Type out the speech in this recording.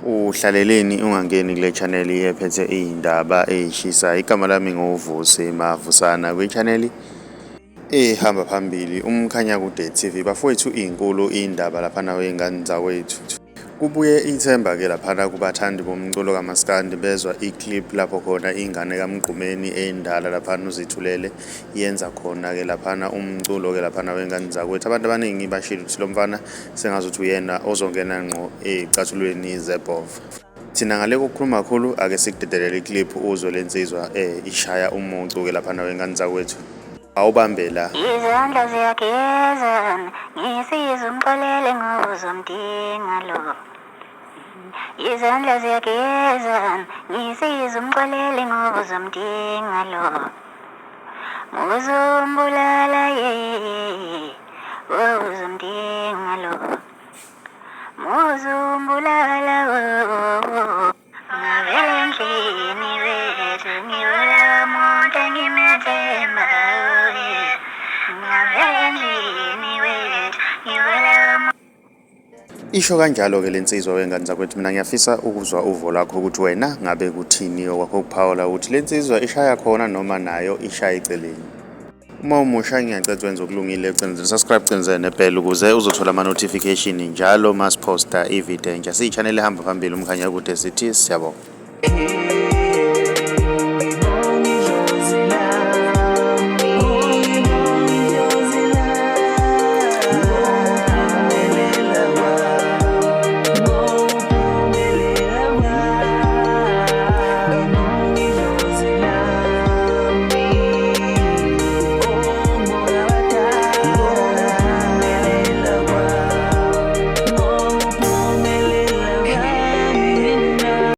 Uhlaleleni ungangeni kule channel ephethe izindaba ezishisayo. Igama lami ngovusi Mavusana kwi-channel ehamba phambili umkhanyakude TV. Bafowethu inkulu indaba laphana wengane zawethu. Kubuye ithemba ke laphana kubathandi bomculo kaMaskandi bezwa iclip lapho khona ingane kamgqumeni endala laphana uzithulele yenza khona ke laphana umculo ke laphana wengane zakwethu. Abantu abaningi bashilo ukuthi lo mfana sengazuthi uyena ozongena ngqo ezicathulweni zebhova. Thina ngale kokukhuluma kakhulu ake sikudedelele iclip uzwe lensizwa ishaya umuntu ke laphana wengane zakwethu. Awubambela izandla ziyagezana ngisiza umxolele ngoba uzomdinga lo. Izandla ziyagezana ngisiza umxolele ngoba uzomdinga lo. Muzombulala ye uzomdinga lo. Muzombulala ngavele endlini wethu ngiwela umuntu engimethemba. Isho kanjalo ke lensizwa wengane zakwethu. Mina ngiyafisa ukuzwa uvo lakho ukuthi wena ngabe kuthini okwakho ukuphawula ukuthi lensizwa ishaya khona noma nayo ishaya eceleni. Uma umusha ngiyacela wenze okulungile ucenzele subscribe ucenzele nebell ukuze uzothola ama notification njalo mas posta ivideo entsha. Siyi channel ehamba phambili umkhanyakude sithi siyabonga.